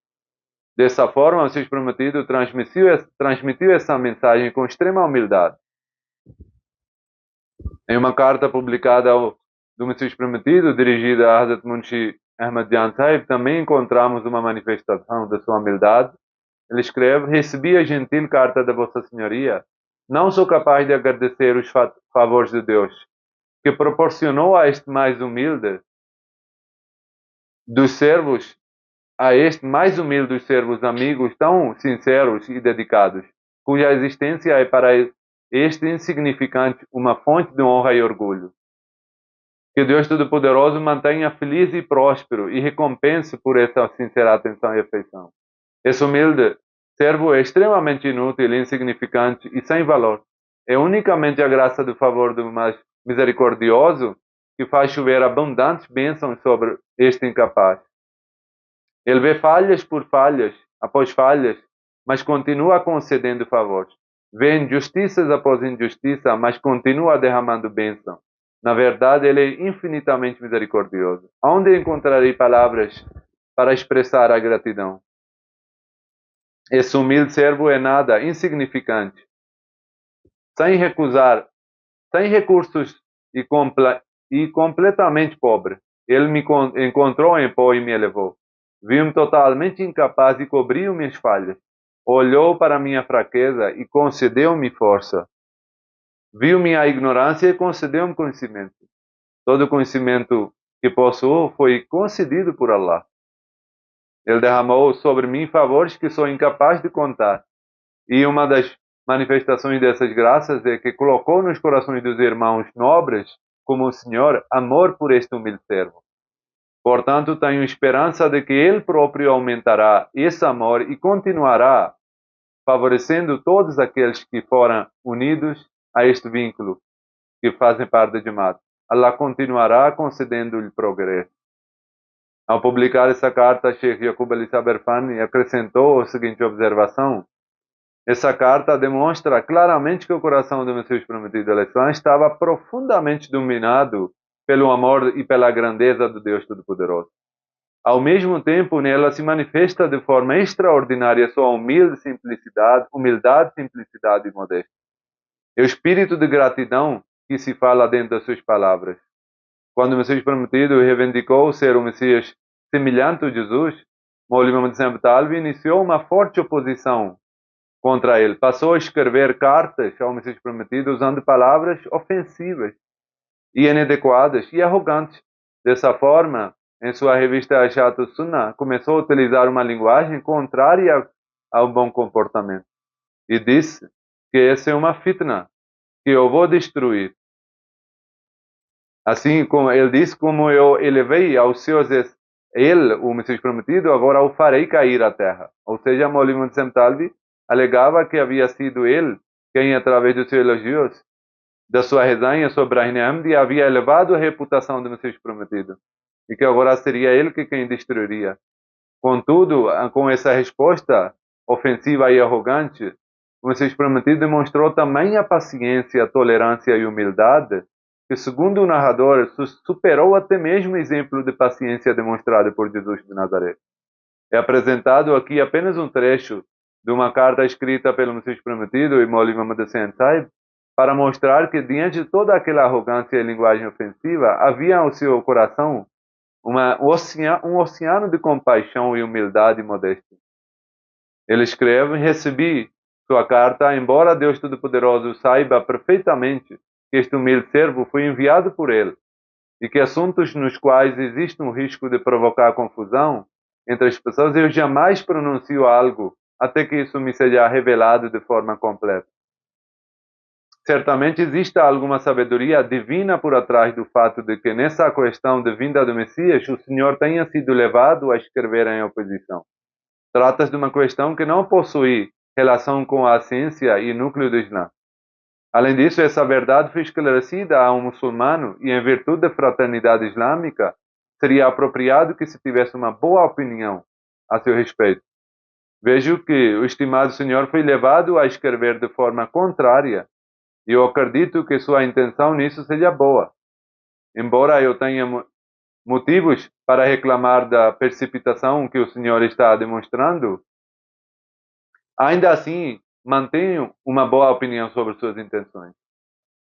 C: Dessa forma, o Messias Prometido transmitiu essa mensagem com extrema humildade. Em uma carta publicada do Messias Prometido, dirigida a Hazrat Munshi Ahmad Jan Sahib, também encontramos uma manifestação da sua humildade. Ele escreve: recebi a gentil carta da Vossa Senhoria Não sou capaz de agradecer os favores de Deus, que proporcionou a este mais humilde dos servos, amigos tão sinceros e dedicados, cuja existência é para este insignificante uma fonte de honra e orgulho. Que Deus Todo-Poderoso mantenha feliz e próspero e recompense por essa sincera atenção e afeição. Esse humilde servo é extremamente inútil, insignificante e sem valor. É unicamente a graça do favor do mais misericordioso que faz chover abundantes bênçãos sobre este incapaz. Ele vê falhas por falhas, após falhas, mas continua concedendo favores. Vê injustiças após injustiça, mas continua derramando bênção. Na verdade, ele é infinitamente misericordioso. Onde encontrarei palavras para expressar a gratidão? Esse humilde servo é nada, insignificante, sem recursos e completamente pobre. Ele me encontrou em pó e me elevou. Viu-me totalmente incapaz e cobriu minhas falhas. Olhou para minha fraqueza e concedeu-me força. Viu minha ignorância e concedeu-me conhecimento. Todo conhecimento que possuo foi concedido por Allah. Ele derramou sobre mim favores que sou incapaz de contar. E uma das manifestações dessas graças é que colocou nos corações dos irmãos nobres, como o Senhor, amor por este humilde servo. Portanto, tenho esperança de que Ele próprio aumentará esse amor e continuará favorecendo todos aqueles que foram unidos a este vínculo, que fazem parte de Jamaat. Allah continuará concedendo-lhe progresso. Ao publicar essa carta, Sheikh Yaqub Ali Saberfani acrescentou a seguinte observação: essa carta demonstra claramente que o coração do Messias Prometido Al-Islam estava profundamente dominado pelo amor e pela grandeza do Deus Todo-Poderoso. Ao mesmo tempo, nela se manifesta de forma extraordinária sua humildade, simplicidade e modéstia. É o espírito de gratidão que se fala dentro das suas palavras. Quando o Messias Prometido reivindicou ser o Messias semelhante a Jesus, Maulvi Muhammad Hussain Talvi iniciou uma forte oposição contra ele. Passou a escrever cartas ao Messias Prometido usando palavras ofensivas e inadequadas e arrogantes. Dessa forma, em sua revista Ashatu Sunnah, começou a utilizar uma linguagem contrária ao bom comportamento. E disse que essa é uma fitna, que eu vou destruir. Assim como ele disse, como eu elevei aos seus ele, o Messias Prometido, agora o farei cair à terra. Ou seja, Maulvi Muhammad Hussain Talvi alegava que havia sido ele quem, através dos seus elogios, da sua resenha sobre Ibrahim Ahmadi, havia elevado a reputação do Messias Prometido, e que agora seria ele quem destruiria. Contudo, com essa resposta ofensiva e arrogante, o Messias Prometido demonstrou tamanha paciência, tolerância e humildade, que, segundo o narrador, superou até mesmo o exemplo de paciência demonstrado por Jesus de Nazaré. É apresentado aqui apenas um trecho de uma carta escrita pelo Messias Prometido e Maulvi Muhammad Hussain Saib, para mostrar que, diante de toda aquela arrogância e linguagem ofensiva, havia ao seu coração um oceano de compaixão e humildade e modéstia. Ele escreve: recebi sua carta, embora Deus Todo-Poderoso saiba perfeitamente que este humilde servo foi enviado por ele, e que assuntos nos quais existe um risco de provocar confusão entre as pessoas, eu jamais pronuncio algo até que isso me seja revelado de forma completa. Certamente existe alguma sabedoria divina por trás do fato de que, nessa questão de vinda do Messias, o Senhor tenha sido levado a escrever em oposição. Trata-se de uma questão que não possui relação com a ciência e núcleo do Islã. Além disso, essa verdade foi esclarecida a um muçulmano e, em virtude da fraternidade islâmica, seria apropriado que se tivesse uma boa opinião a seu respeito. Vejo que o estimado Senhor foi levado a escrever de forma contrária, e eu acredito que sua intenção nisso seja boa. Embora eu tenha motivos para reclamar da precipitação que o Senhor está demonstrando, ainda assim mantenho uma boa opinião sobre suas intenções.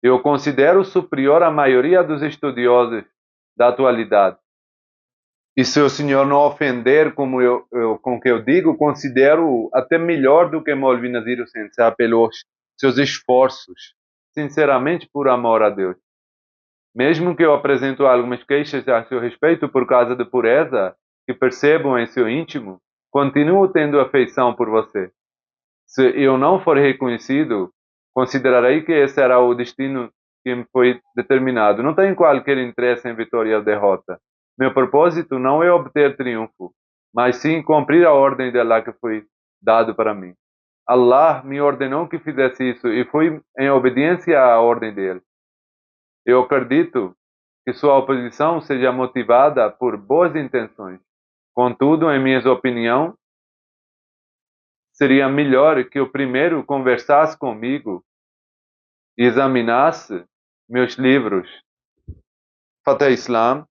C: Eu considero superior à maioria dos estudiosos da atualidade. E se o Senhor não ofender com o que eu digo, considero até melhor do que Maulvi Nazir Hussain Saib seus esforços, sinceramente por amor a Deus. Mesmo que eu apresento algumas queixas a seu respeito por causa da pureza que percebo em seu íntimo, continuo tendo afeição por você. Se eu não for reconhecido, considerarei que esse será o destino que me foi determinado. Não tenho qualquer interesse em vitória ou derrota. Meu propósito não é obter triunfo, mas sim cumprir a ordem de Allah que foi dado para mim. Allah me ordenou que fizesse isso e fui em obediência à ordem dele. Eu acredito que sua oposição seja motivada por boas intenções. Contudo, em minha opinião, seria melhor que o primeiro conversasse comigo e examinasse meus livros Fath Islam,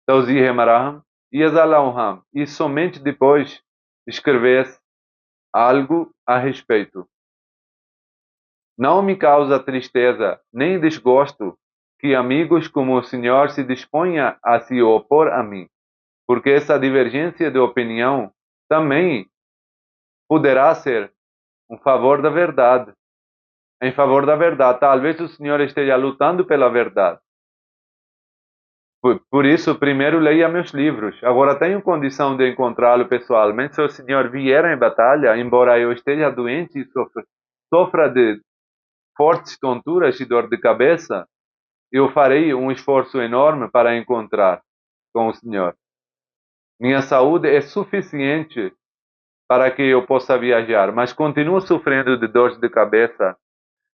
C: Tawzih Maraham e Azal-Awham, e somente depois escrevesse algo a respeito. Não me causa tristeza nem desgosto que amigos como o senhor se disponham a se opor a mim, porque essa divergência de opinião também poderá ser um favor da verdade. Em favor da verdade. Talvez o senhor esteja lutando pela verdade. Por isso, primeiro leia meus livros. Agora tenho condição de encontrá-lo pessoalmente. Se o senhor vier em batalha, embora eu esteja doente e sofra de fortes tonturas e dor de cabeça, eu farei um esforço enorme para encontrar com o senhor. Minha saúde é suficiente para que eu possa viajar, mas continuo sofrendo de dores de cabeça.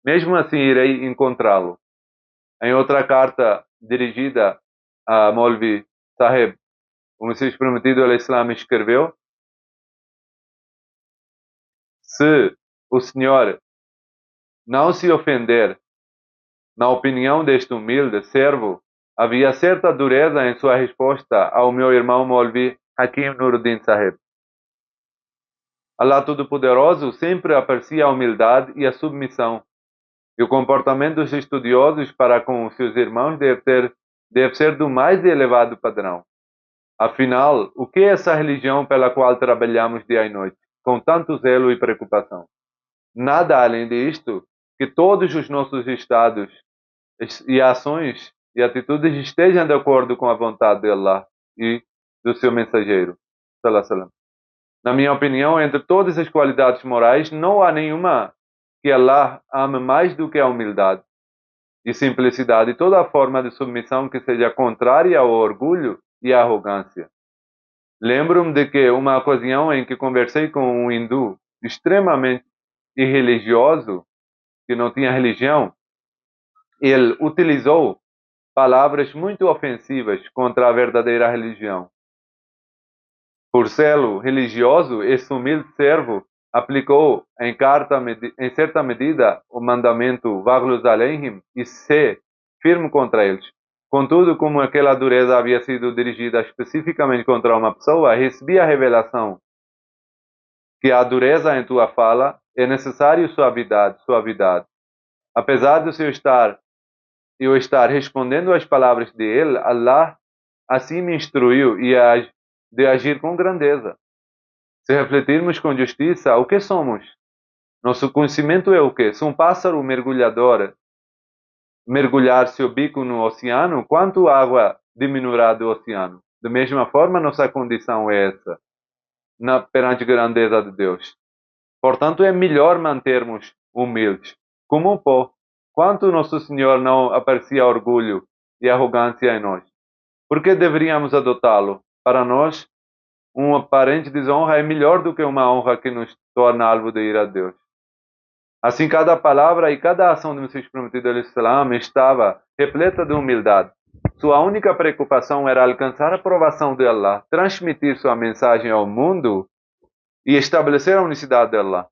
C: Mesmo assim, irei encontrá-lo. Em outra carta dirigida a Maulvi Saheb, o Messias Prometido al-Islam escreveu: se o senhor não se ofender na opinião deste humilde servo, havia certa dureza em sua resposta ao meu irmão Maulvi Hakim Nuruddin Saheb. Allah Todo-Poderoso sempre aprecia a humildade e a submissão. E o comportamento dos estudiosos para com os seus irmãos deve ser do mais elevado padrão. Afinal, o que é essa religião pela qual trabalhamos dia e noite, com tanto zelo e preocupação? Nada além disto, que todos os nossos estados e ações e atitudes estejam de acordo com a vontade de Allah e do seu mensageiro. Na minha opinião, entre todas as qualidades morais, não há nenhuma que Allah ame mais do que a humildade e simplicidade e toda a forma de submissão que seja contrária ao orgulho e à arrogância. Lembro-me de que uma ocasião em que conversei com um hindu extremamente irreligioso, que não tinha religião, ele utilizou palavras muito ofensivas contra a verdadeira religião. Por sê-lo religioso, esse humilde servo aplicou em certa medida o mandamento Vaghlus Aleihim e ser firme contra eles. Contudo, como aquela dureza havia sido dirigida especificamente contra uma pessoa, recebi a revelação que a dureza em tua fala é necessário suavidade. Apesar de eu estar respondendo às palavras de ele, Allah assim me instruiu de agir com grandeza. Se refletirmos com justiça, o que somos? Nosso conhecimento é o quê? Se um pássaro mergulhar seu bico no oceano, quanto água diminuirá do oceano? Da mesma forma, nossa condição é essa, perante a grandeza de Deus. Portanto, é melhor mantermos humildes, como um pó. Quanto Nosso Senhor não aprecia orgulho e arrogância em nós? Por que deveríamos adotá-lo? Para nós, uma aparente desonra é melhor do que uma honra que nos torna alvo de ira a Deus. Assim, cada palavra e cada ação do Messias Prometido al-Islam estava repleta de humildade. Sua única preocupação era alcançar a aprovação de Allah, transmitir sua mensagem ao mundo e estabelecer a unicidade de Allah.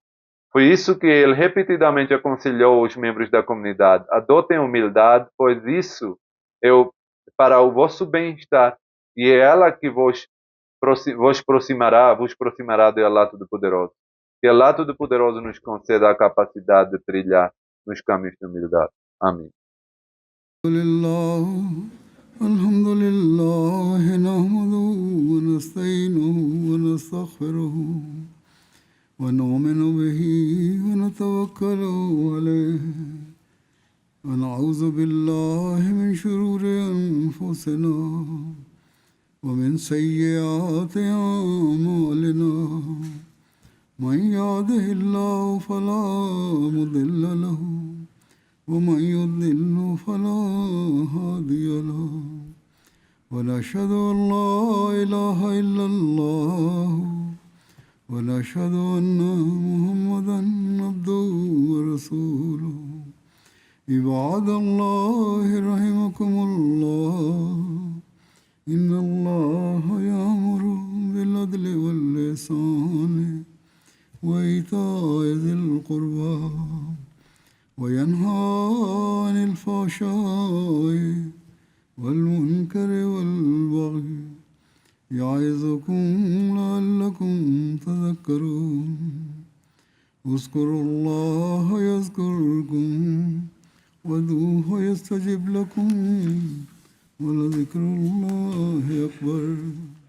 C: Foi isso que ele repetidamente aconselhou os membros da comunidade. Adotem humildade, pois isso é para o vosso bem-estar, e é ela que vos proximará de Allah Todo-Poderoso. Que Allah Todo-Poderoso nos conceda a capacidade de trilhar nos caminhos de humildade. Amém.
A: الحمد لله نحمده ونستعينه ونستغفره ونؤمن به ونتوكل ومن سيئات أعمالنا من يهده الله فلا مضل له ومن يضلل فلا هادي له ونشهد أن لا إله إلا الله ونشهد أن محمدا عبده ورسوله عباد الله رحمكم الله إن الله يأمر بالعدل والإحسان وإيتاء ذي القربى وينهى عن الفحشاء والمنكر والبغي يعظكم لعلكم تذكرون اذكروا الله يذكركم وادعوه يستجب لكم ولذكر الله أكبر